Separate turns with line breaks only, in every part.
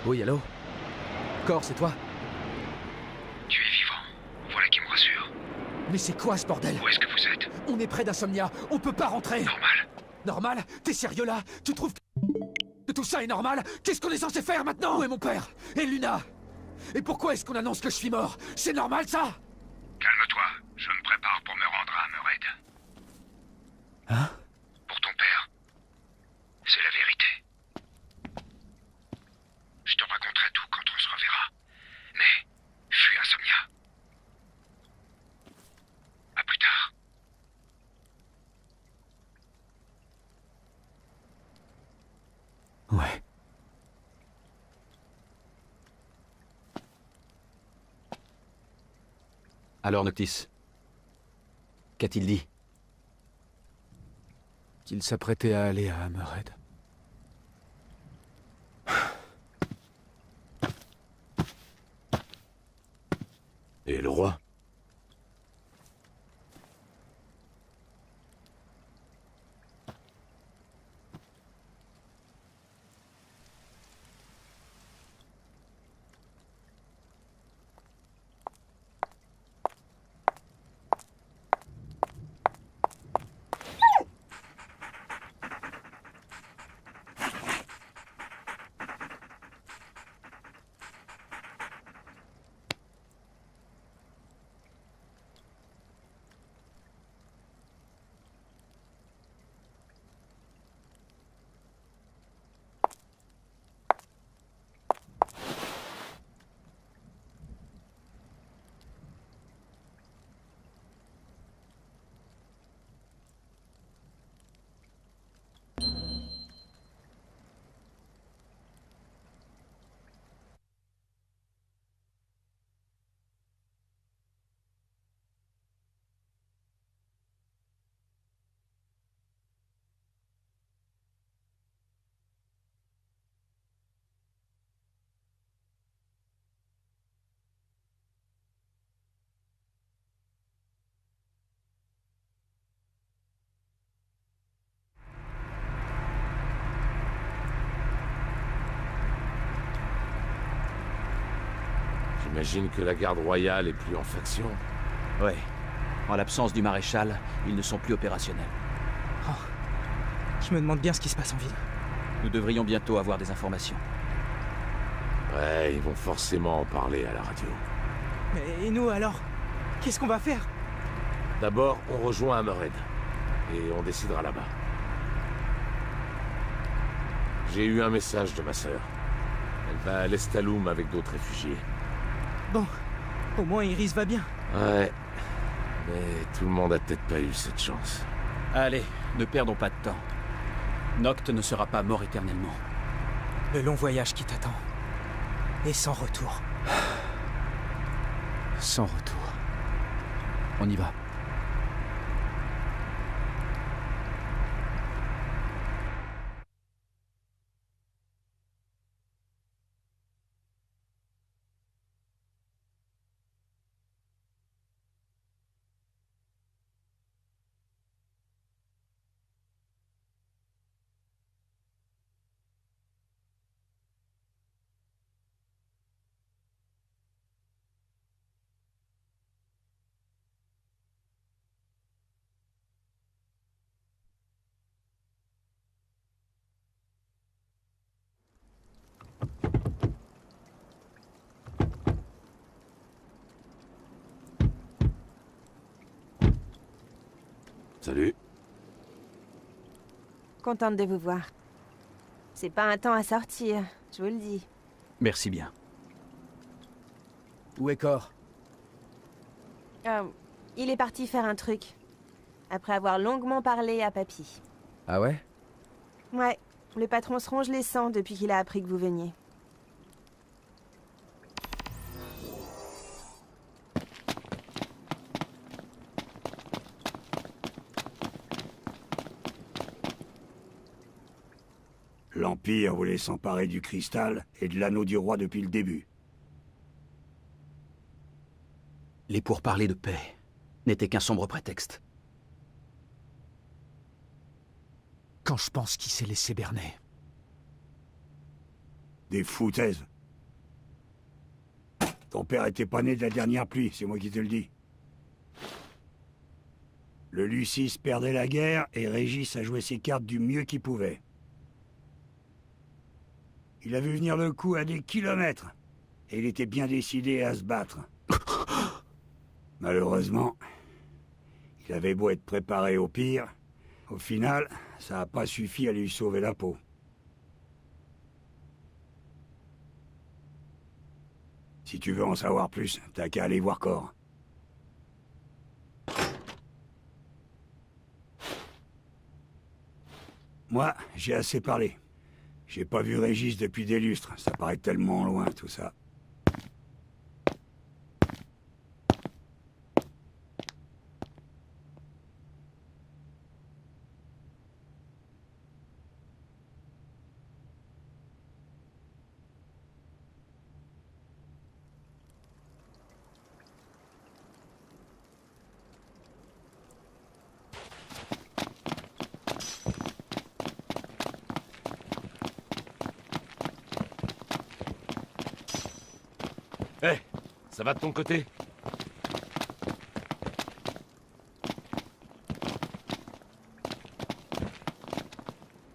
Oui, allô? Cor, c'est toi?
Tu es vivant. Voilà qui me rassure.
Mais c'est quoi ce bordel?
Où est-ce que vous êtes?
On est près d'Insomnia, on peut pas rentrer!
Normal.
Normal? T'es sérieux là? Tu trouves que tout ça est normal? Qu'est-ce qu'on est censé faire maintenant? Où est mon père? Et Luna? Et pourquoi est-ce qu'on annonce que je suis mort? C'est normal ça?
Calme-toi. Je me prépare pour me rendre à Hammerhead.
Hein?
Pour ton père. C'est la vérité. Je te raconterai tout quand on se reverra. Mais, fuis Insomnia. À plus tard.
Ouais. Alors, Noctis, qu'a-t-il dit? Qu'il s'apprêtait à aller à Hammerhead.
Et le roi? J'imagine que la garde royale est plus en faction.
Ouais. En l'absence du maréchal, ils ne sont plus opérationnels.
Oh. Je me demande bien ce qui se passe en ville.
Nous devrions bientôt avoir des informations.
Ouais, ils vont forcément en parler à la radio.
Mais et nous alors? Qu'est-ce qu'on va faire?
D'abord, on rejoint Hammerhead. Et on décidera là-bas. J'ai eu un message de ma sœur. Elle va à l'Estaloum avec d'autres réfugiés.
Bon, au moins Iris va bien.
Ouais. Mais tout le monde a peut-être pas eu cette chance.
Allez, ne perdons pas de temps. Noct ne sera pas mort éternellement.
Le long voyage qui t'attend. Et sans retour.
Sans retour. On y va.
Salut.
Contente de vous voir. C'est pas un temps à sortir, je vous le dis.
Merci bien.
Où est Cor?
Il est parti faire un truc. Après avoir longuement parlé à Papy.
Ah ouais?
Ouais, le patron se ronge les sangs depuis qu'il a appris que vous veniez.
L'Empire voulait s'emparer du cristal et de l'anneau du roi depuis le début.
Les pourparlers de paix n'étaient qu'un sombre prétexte.
Quand je pense qu'il s'est laissé berner.
Des foutaises. Ton père était pas né de la dernière pluie, c'est moi qui te le dis. Le Lucis perdait la guerre et Régis a joué ses cartes du mieux qu'il pouvait. Il a vu venir le coup à des kilomètres, et il était bien décidé à se battre. Malheureusement, il avait beau être préparé au pire, au final, ça n'a pas suffi à lui sauver la peau. Si tu veux en savoir plus, t'as qu'à aller voir Cor. Moi, j'ai assez parlé. J'ai pas vu Régis depuis des lustres, ça paraît tellement loin tout ça.
Hé, ça va de ton côté?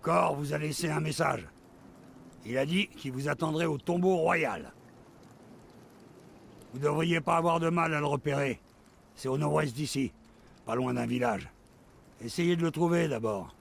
Cor vous a laissé un message. Il a dit qu'il vous attendrait au tombeau royal. Vous devriez pas avoir de mal à le repérer. C'est au nord-ouest d'ici, pas loin d'un village. Essayez de le trouver d'abord.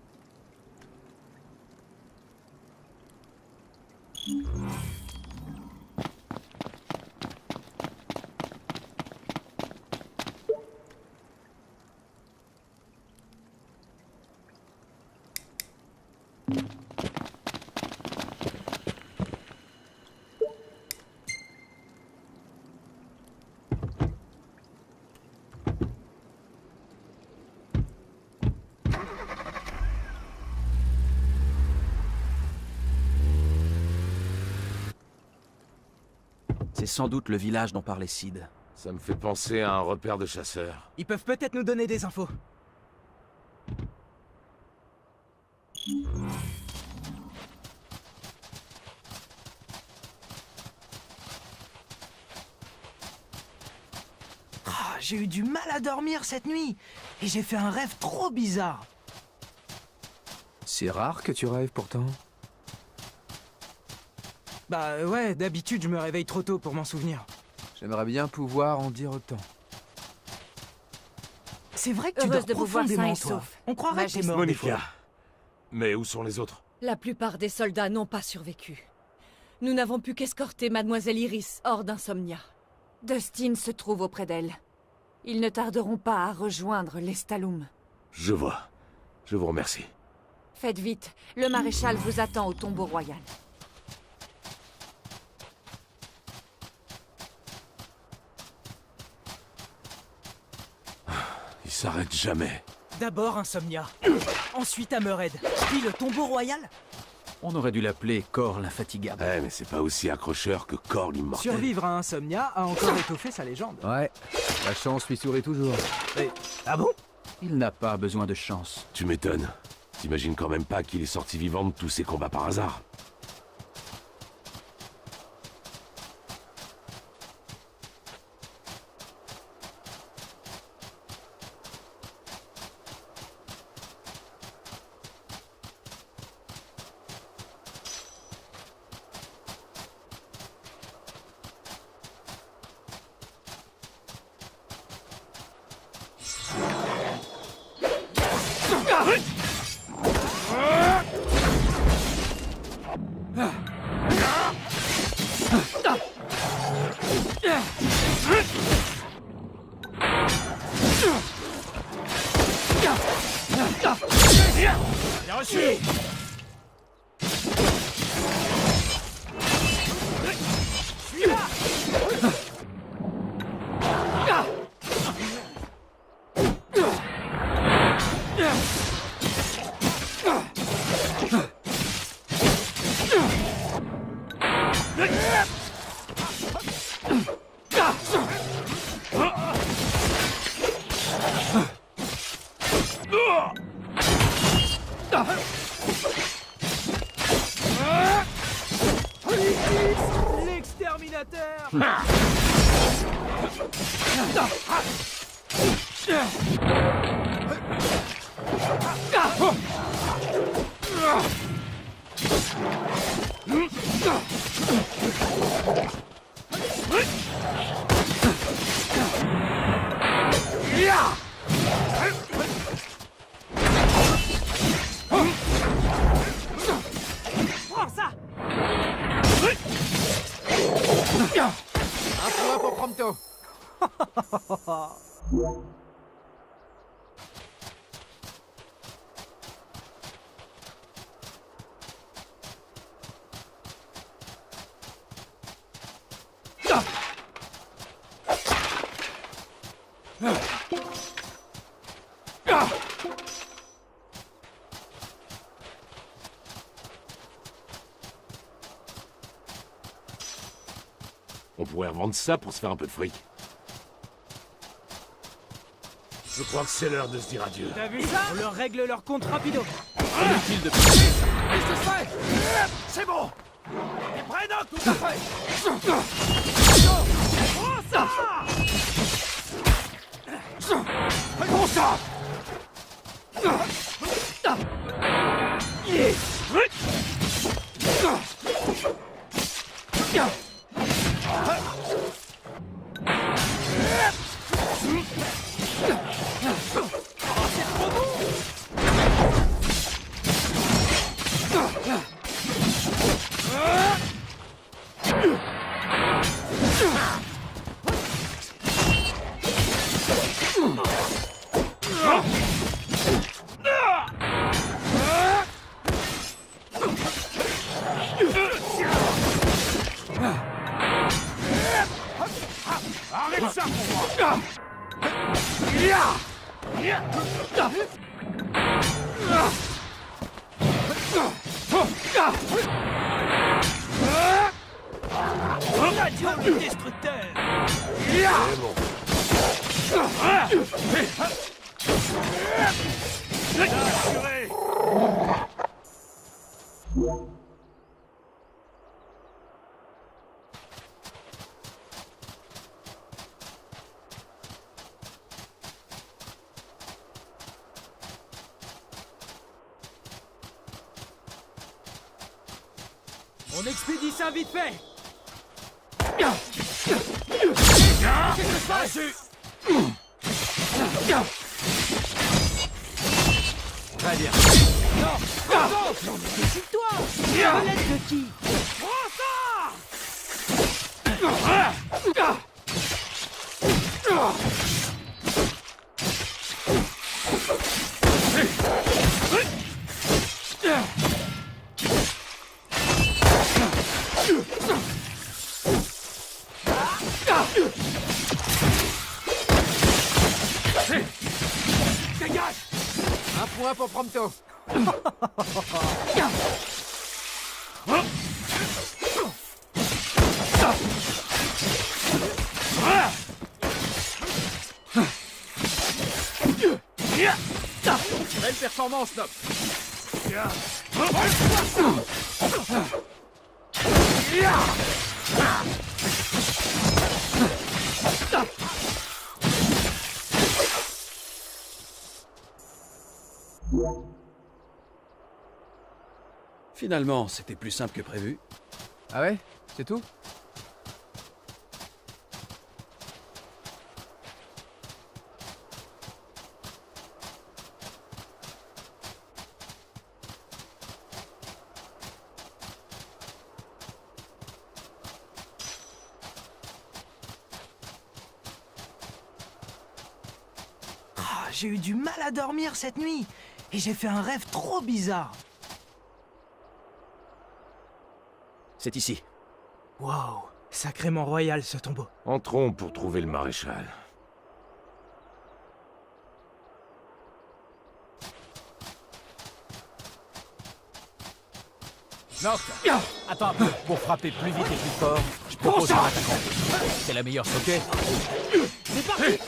C'est sans doute le village dont parlait Sid.
Ça me fait penser à un repère de chasseurs.
Ils peuvent peut-être nous donner des infos.
J'ai eu du mal à dormir cette nuit. Et j'ai fait un rêve trop bizarre.
C'est rare que tu rêves pourtant. Bah ouais, d'habitude je me réveille trop tôt pour m'en souvenir. J'aimerais bien pouvoir en dire autant.
C'est vrai que tu
Heureuse
dors
de vous voir sain
profondément,
et
toi.
sauf.
On croirait que t'es
Majesté.
mort des fois.
Monica. Mais où sont les autres?
La plupart des soldats n'ont pas survécu. Nous n'avons pu qu'escorter Mademoiselle Iris hors d'Insomnia. Dustin se trouve auprès d'elle. Ils ne tarderont pas à rejoindre l'Estaloum.
Je vois. Je vous remercie.
Faites vite, le maréchal vous attend au tombeau royal.
Il s'arrête jamais.
D'abord Insomnia. Ensuite Hammerhead. Puis le tombeau royal.
On aurait dû l'appeler Cor l'infatigable.
Eh, mais c'est pas aussi accrocheur que Cor l'immortel.
Survivre à Insomnia a encore étoffé sa légende.
Ouais, la chance lui sourit toujours.
Ah bon?
Il n'a pas besoin de chance.
Tu m'étonnes. T'imagines quand même pas qu'il est sorti vivant de tous ces combats par hasard.
L'exterminateur!
Prends ça!
Un point pour Prompto.
On pourrait revendre ça pour se faire un peu de fric. Je crois que c'est l'heure de se dire adieu.
T'as vu ça? On leur règle leur compte rapido.
Inutile de...
Qu'est-ce que je fais? C'est bon! T'es prêt, Doc? Tout à fait!
Prends ça!
Prends ça!
Arrête ça pour moi!
Radio le destructeur!
C'est bon.
Assuré!
On expédie ça vite fait!
Très bien.
Décide-toi! Relève de qui? Prends ça!
Un point pour Prompto.
Belle performance, Noct. Finalement, c'était plus simple que prévu.
Ah ouais? C'est tout?
J'ai eu du mal à dormir cette nuit. Et j'ai fait un rêve trop bizarre.
C'est ici.
Wow, sacrément royal ce tombeau.
Entrons pour trouver le maréchal.
Noct, attends un peu. Pour frapper plus vite et plus fort, je propose un attaquant. C'est la meilleure, ok?
C'est parti!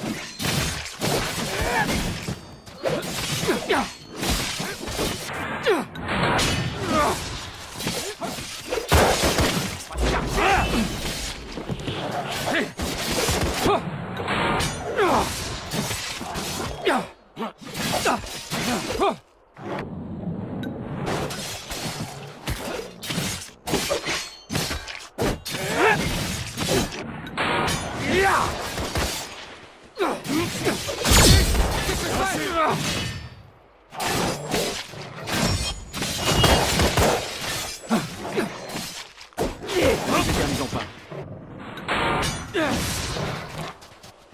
pas.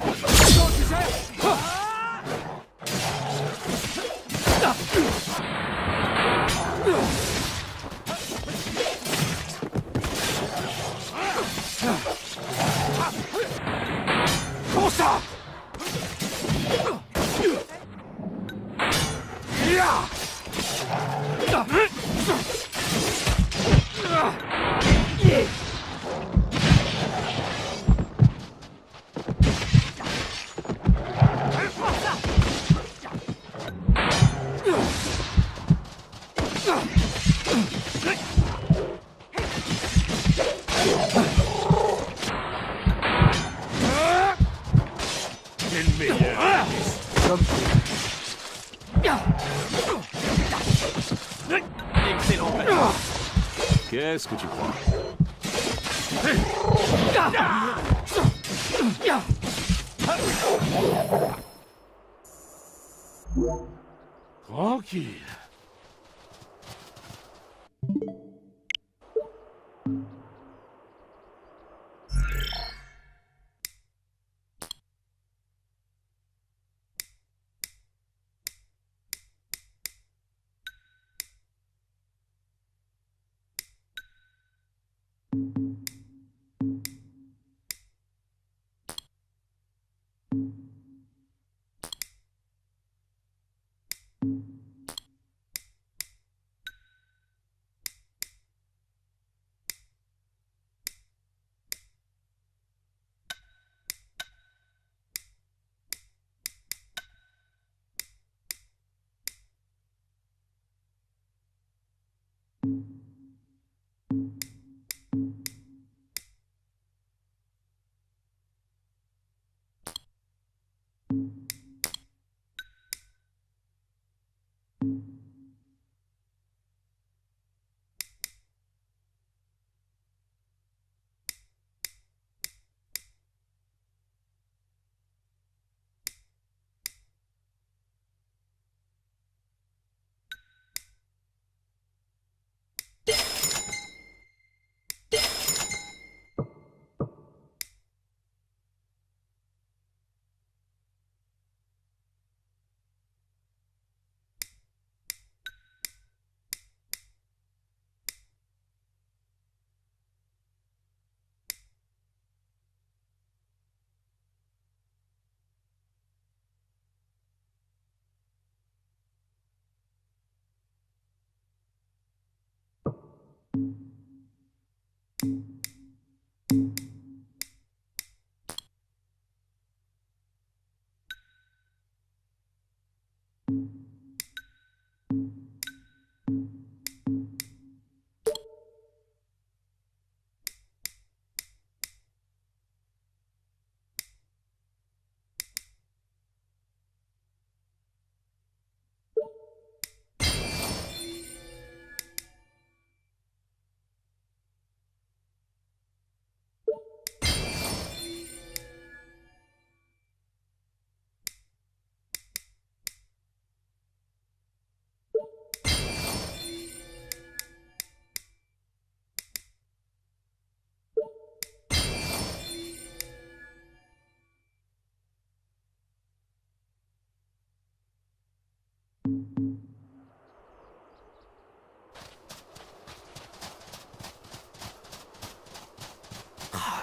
Attends, tu sais. Prends ça.
Excellent.
Qu'est-ce que tu crois?
Tranquille.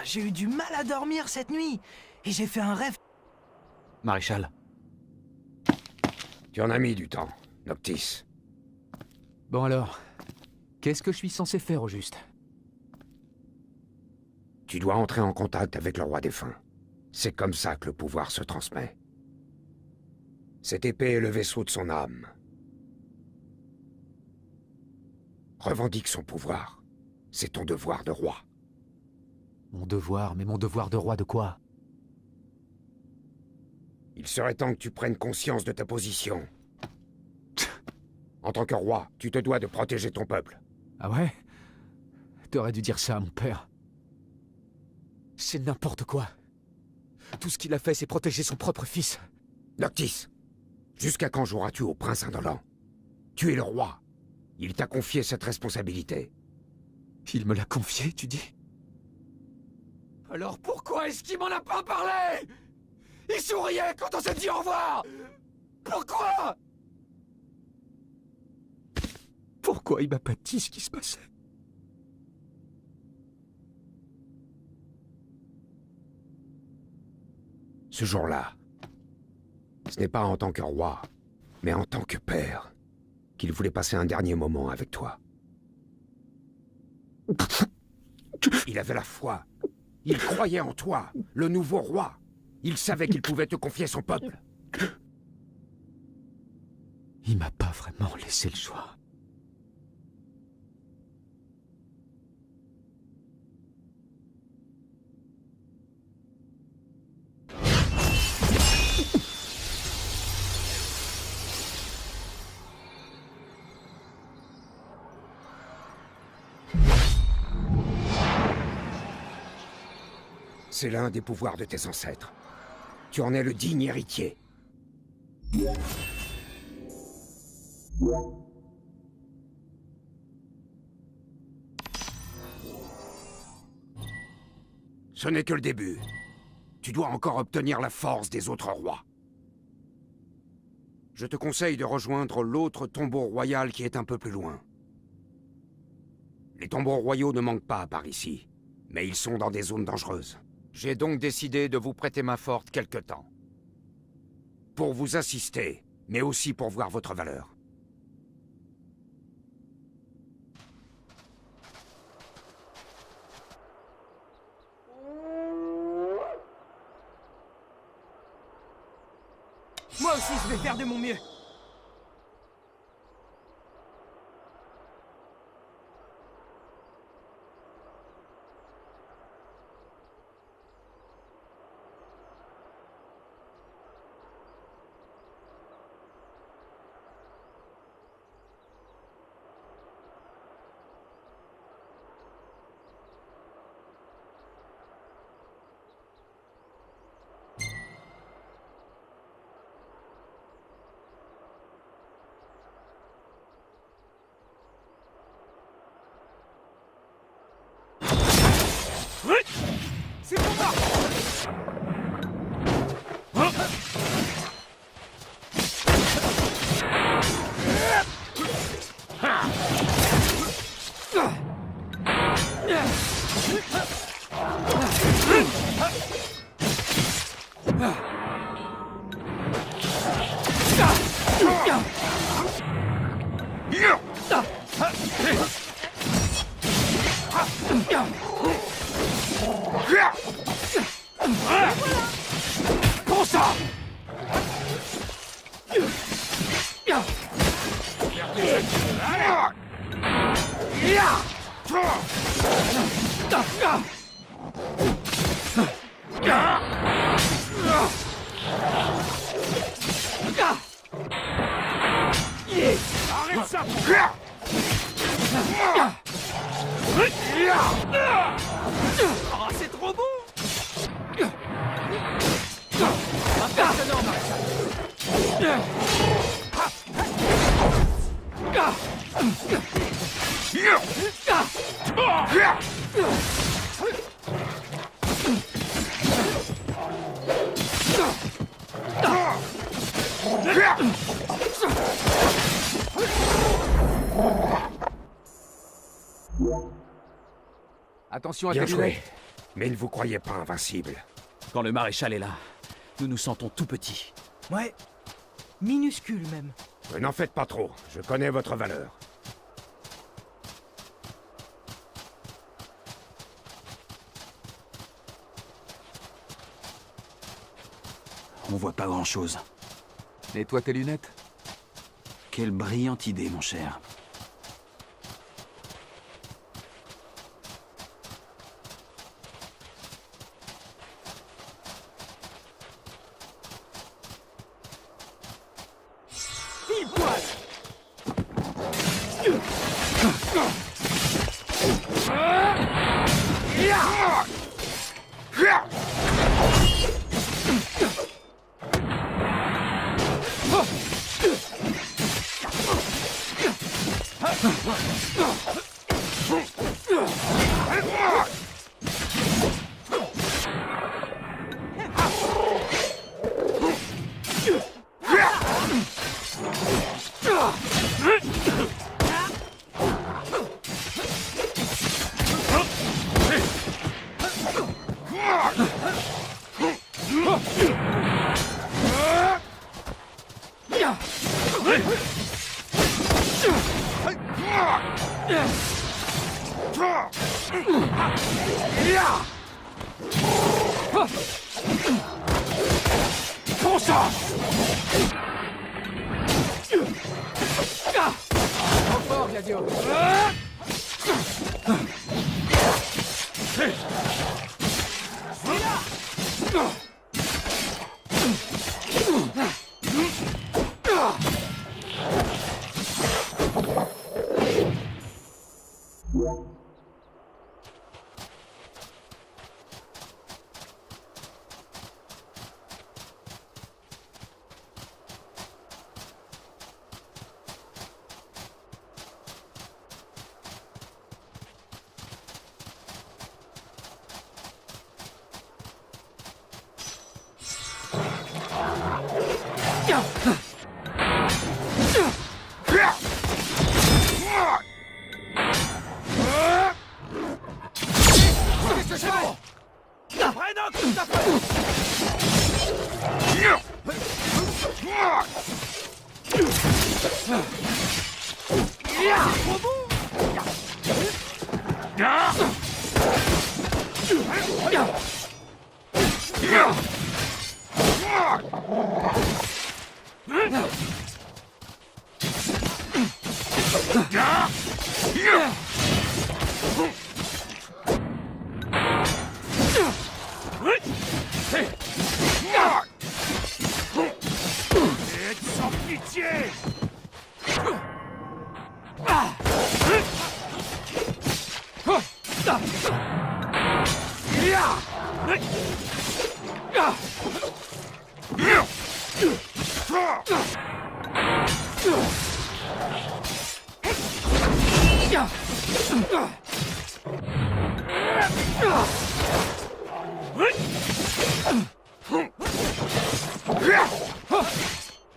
J'ai eu du mal à dormir cette nuit. Et j'ai fait un rêve.
Maréchal.
Tu en as mis du temps, Noctis.
Bon alors, qu'est-ce que je suis censé faire au juste?
Tu dois entrer en contact avec le roi défunt. C'est comme ça que le pouvoir se transmet. Cette épée est le vaisseau de son âme. Revendique son pouvoir. C'est ton devoir de roi.
Mon devoir, mais mon devoir de roi de quoi?
Il serait temps que tu prennes conscience de ta position. En tant que roi, tu te dois de protéger ton peuple.
Ah ouais? T'aurais dû dire ça à mon père. C'est n'importe quoi. Tout ce qu'il a fait, c'est protéger son propre fils.
Noctis, jusqu'à quand joueras-tu au prince indolent? Tu es le roi. Il t'a confié cette responsabilité.
Il me l'a confié, tu dis?
Alors pourquoi est-ce qu'il m'en a pas parlé? Il souriait quand on s'est dit au revoir. Pourquoi?
Pourquoi il m'a pas dit ce qui se passait?
Ce jour-là, ce n'est pas en tant que roi, mais en tant que père, qu'il voulait passer un dernier moment avec toi. Il avait la foi. Il croyait en toi, le nouveau roi. Il savait qu'il pouvait te confier son peuple.
Il m'a pas vraiment laissé le choix.
C'est l'un des pouvoirs de tes ancêtres. Tu en es le digne héritier. Ce n'est que le début. Tu dois encore obtenir la force des autres rois. Je te conseille de rejoindre l'autre tombeau royal qui est un peu plus loin. Les tombeaux royaux ne manquent pas par ici, mais ils sont dans des zones dangereuses. J'ai donc décidé de vous prêter main forte quelque temps. Pour vous assister, mais aussi pour voir votre valeur.
Moi aussi, je vais faire de mon mieux.
C'est pour moi. Prends ça. Arrête ça. Oh, c'est trop beau. Impressionnant, Maréchal.
Attention à
Bien
tes
joué,
lunettes.
mais ne vous croyez pas invincible.
Quand le maréchal est là, nous nous sentons tout petits.
Ouais. Minuscule même.
N'en faites pas trop, je connais votre valeur.
On voit pas grand-chose.
Nettoie tes lunettes.
Quelle brillante idée, mon cher.
Prends ça!
Trop fort, Gladio!
Sans pitié!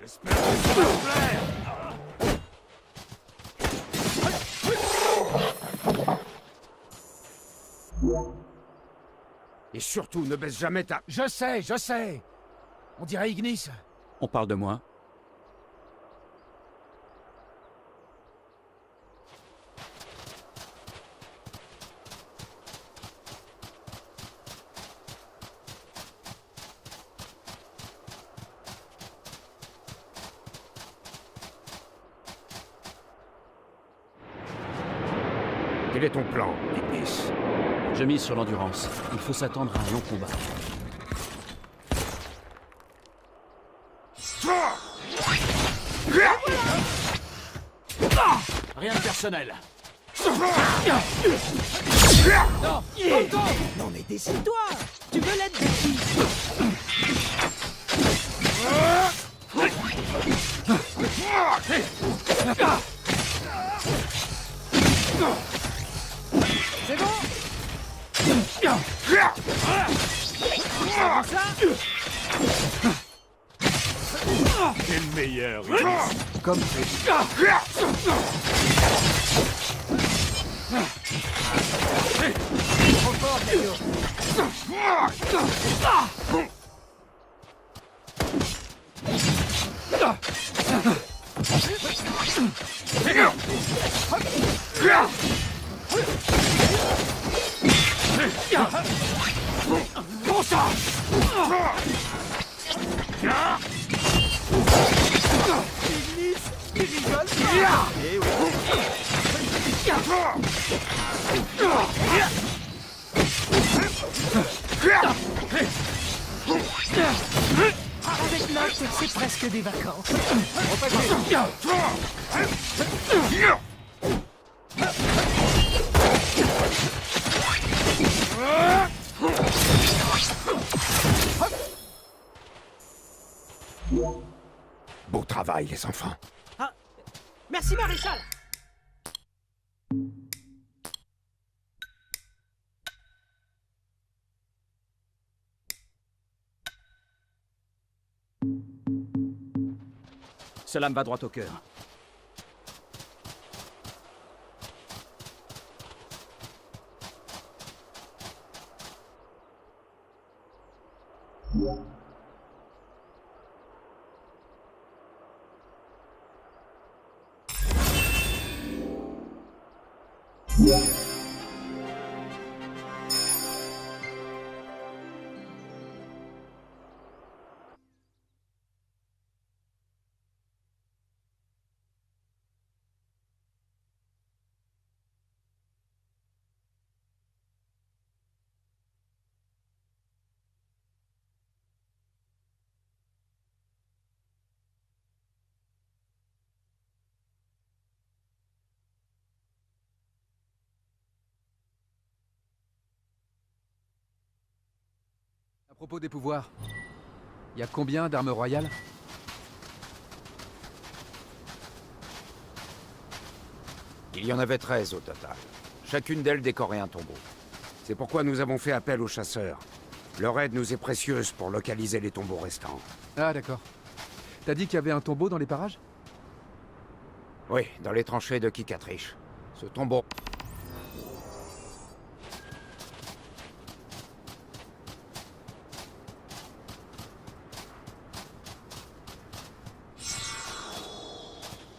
J'espère que ça va te plaire.
Et surtout, ne baisse jamais ta...
Je sais. On dirait Ignis.
On parle de moi.
Quel est ton plan, Ignis?
Je mise sur l'endurance. Il faut s'attendre à un long combat.
Rien de personnel.
Non, non mais décide-toi. Tu veux l'aide de qui?
C'est bon?
T'es le meilleur.
Comme trop fort, Gladio.
Prends ça!
Ignis, il rigole pas. Eh oui. Avec Noct, c'est presque des vacances.
Beau travail, les enfants.
Ah, merci, Maréchal.
Cela me va droit au cœur.
À propos des pouvoirs, il y a combien d'armes royales?
Il y en avait 13 au total. Chacune d'elles décorait un tombeau. C'est pourquoi nous avons fait appel aux chasseurs. Leur aide nous est précieuse pour localiser les tombeaux restants.
Ah, d'accord. T'as dit qu'il y avait un tombeau dans les parages?
Oui, dans les tranchées de Kikatrish. Ce tombeau...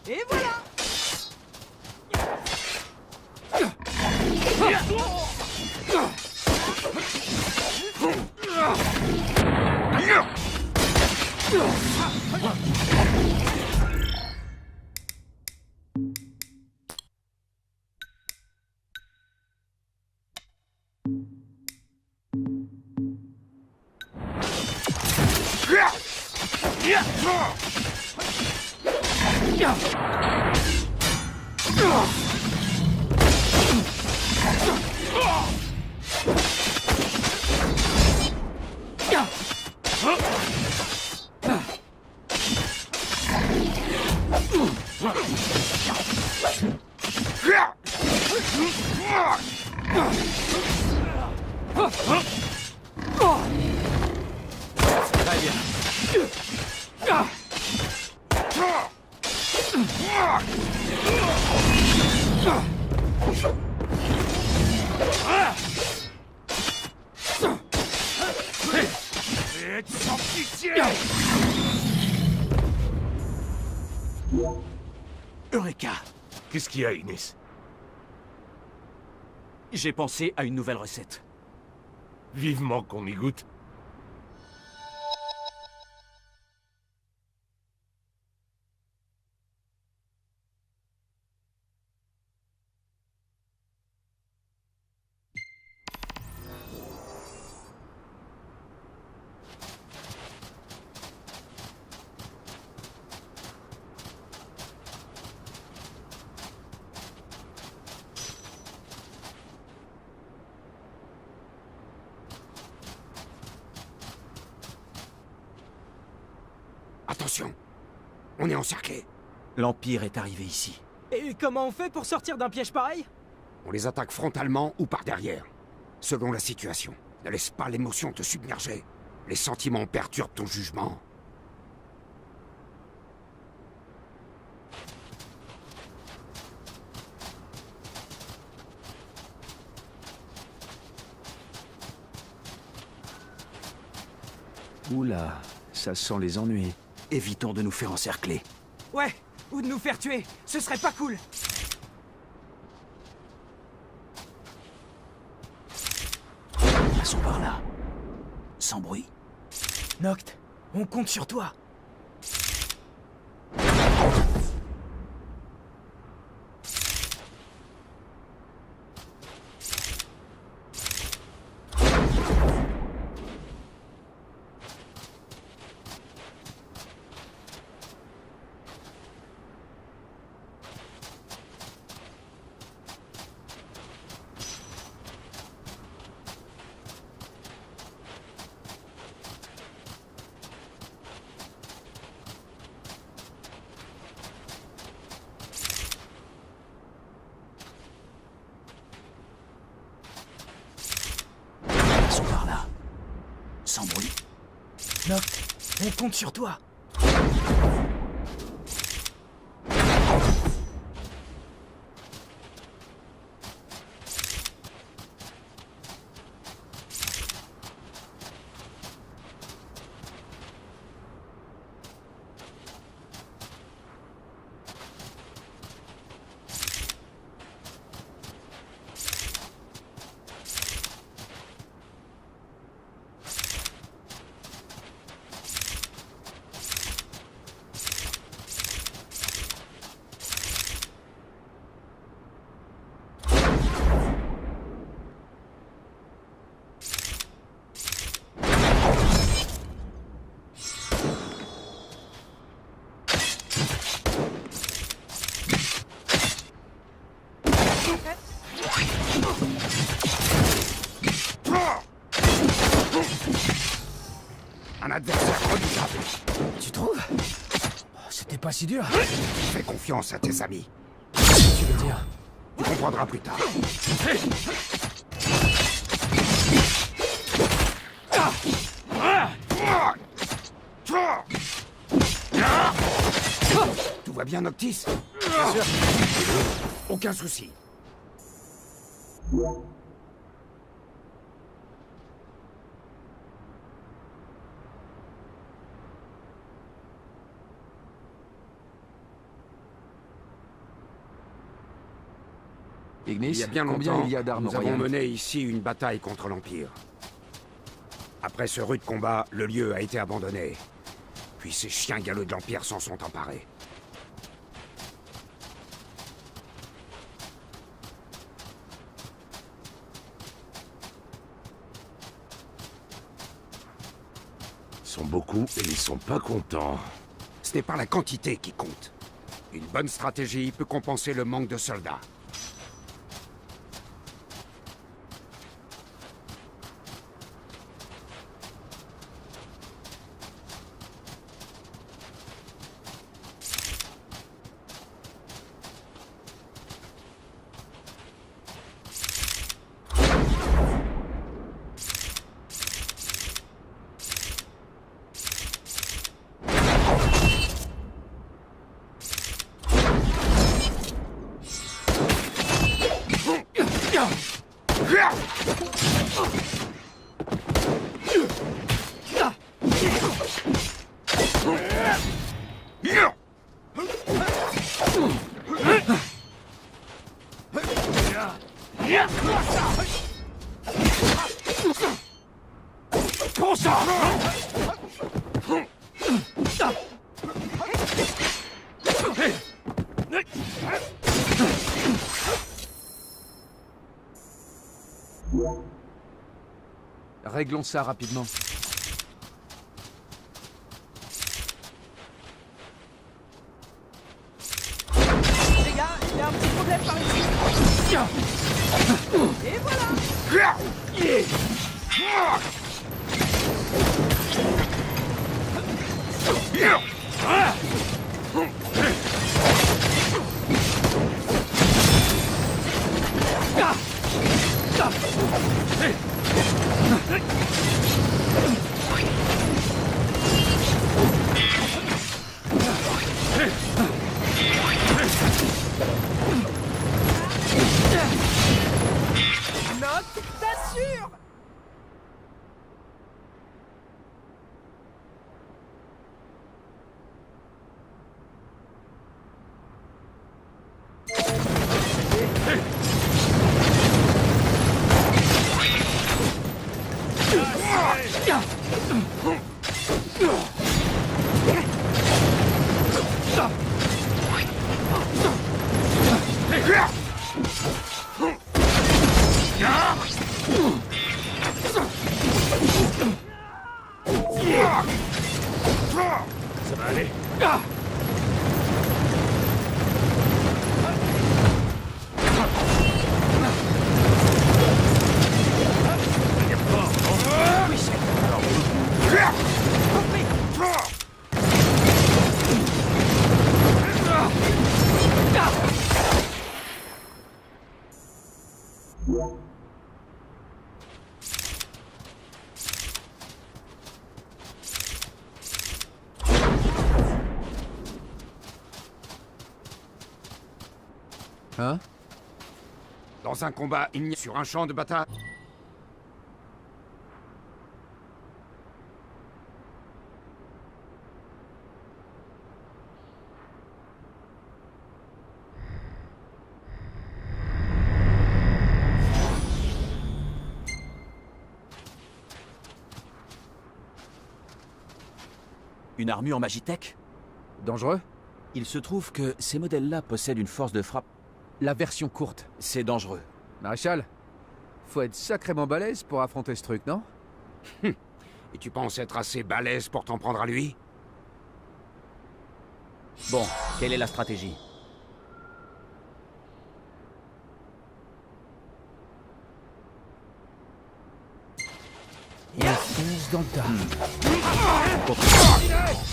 Et voilà!
Très bien.
Sans pitié!
Eureka!
Qu'est-ce qu'il y a, Ignis?
J'ai pensé à une nouvelle recette.
Vivement qu'on y goûte.
Attention! On est encerclés.
L'Empire est arrivé ici.
Et comment on fait pour sortir d'un piège pareil?
On les attaque frontalement ou par derrière. Selon la situation. Ne laisse pas l'émotion te submerger. Les sentiments perturbent ton jugement.
Oula, ça sent les ennuis. Évitons de nous faire encercler.
Ouais, ou de nous faire tuer. Ce serait pas cool.
Passons par là. Sans bruit.
Noct, on compte sur toi.
Passons par là. Sans bruit.
Noct, on compte sur toi.
Un adversaire redoutable.
Tu trouves? C'était pas si dur.
Fais confiance à tes amis.
Tu veux dire?
Tu comprendras plus tard. Tout va bien, Noctis? Bien sûr. Aucun souci.
Ignis,
Il y a bien
combien
longtemps,
il y a d'armes
nous avons
royales?
mené ici une bataille contre l'Empire. Après ce rude combat, le lieu a été abandonné. Puis ces chiens galeux de l'Empire s'en sont emparés.
Ils sont beaucoup et ils sont pas contents.
Ce n'est pas la quantité qui compte. Une bonne stratégie peut compenser le manque de soldats.
Réglons ça rapidement.
Les gars, il y a un petit problème par ici. Et voilà. Note, t'assures.
Ça va aller?
Hein?
Dans un combat, il n'y a sur un champ de bataille.
Une armure Magitech?
Dangereux?
Il se trouve que ces modèles-là possèdent une force de frappe.
La version courte.
C'est dangereux.
Maréchal, faut être sacrément balèze pour affronter ce truc, non?
Et tu penses être assez balèze pour t'en prendre à lui?
Bon, quelle est la stratégie?
Et on fonce dans le tas.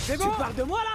C'est bon. Tu parles de moi, là?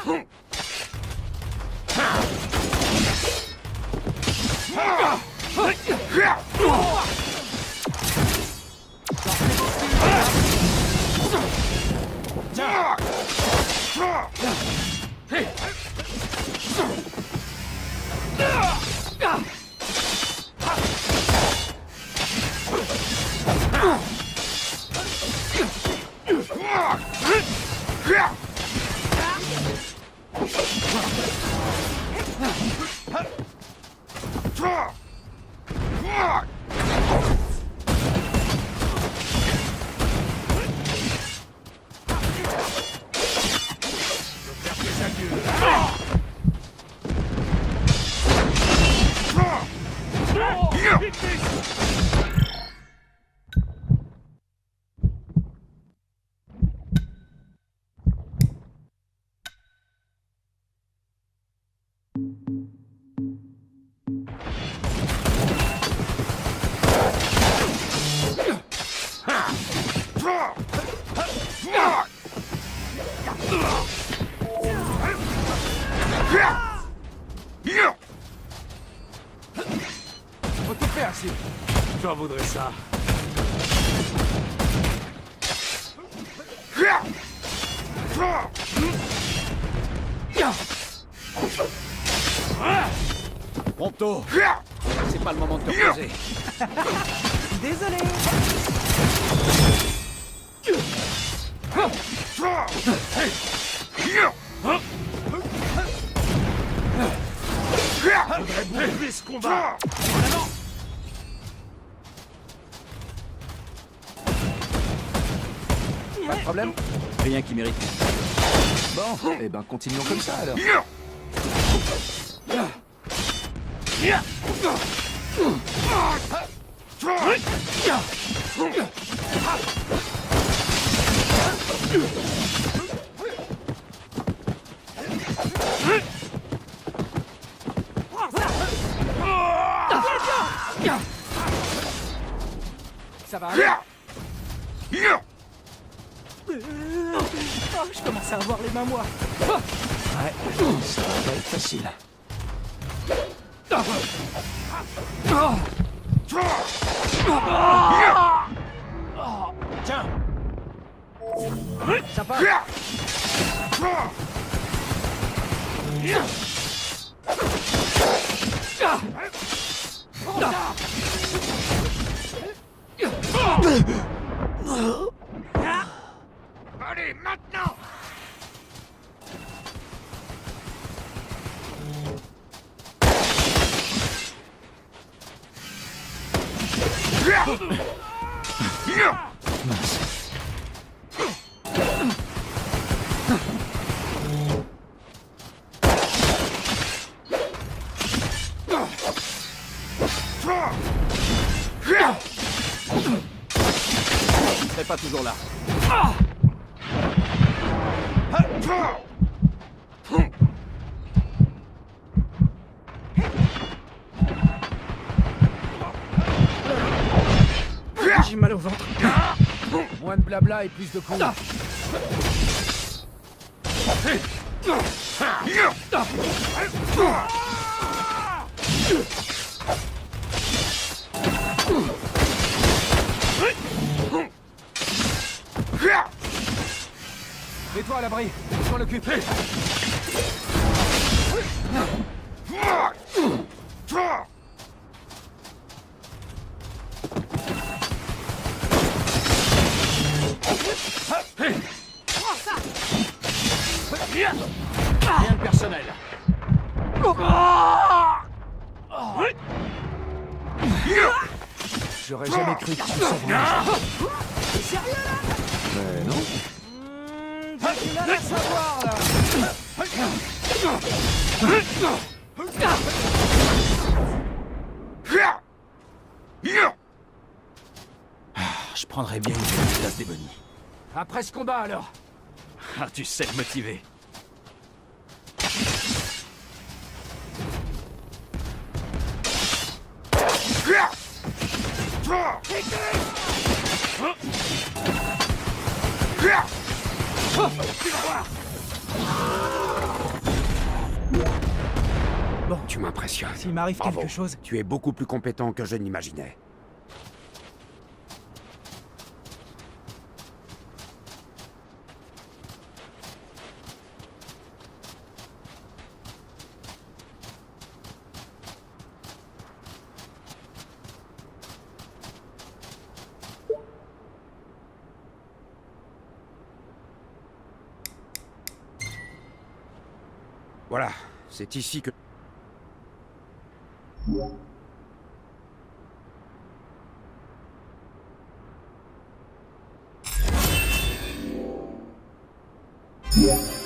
Faut tout faire, si.
J'en voudrais ça.
Prompto. C'est pas le moment de te reposer.
Désolé.
Faudrait boucler ce combat.
Pas de problème?
Rien qui mérite.
Bon, eh ben continuons comme ça alors.
Ça va aller?
Oh, je commence à avoir les mains moites.
Ouais, ça va pas être facile.
Tiens. Sympa.
Allez, maintenant!
C'est pas toujours là.
J'ai mal au ventre.
Moins de blabla et plus de coups. Mets-toi à l'abri, je m'en occupe.
Rien de personnel.
J'aurais jamais cru que tu savais.
T'es sérieux là?
Mais non.
J'ai du mal à savoir là.
Je prendrais bien une petite place des bonnies.
Après ce combat alors.
Ah, tu sais me motiver.
Tu vas voir.
Bon,
Tu m'impressionnes.
s'il m'arrive
Bravo.
quelque chose...
Tu es beaucoup plus compétent que je n'imaginais. Voilà, c'est ici que...
Yeah.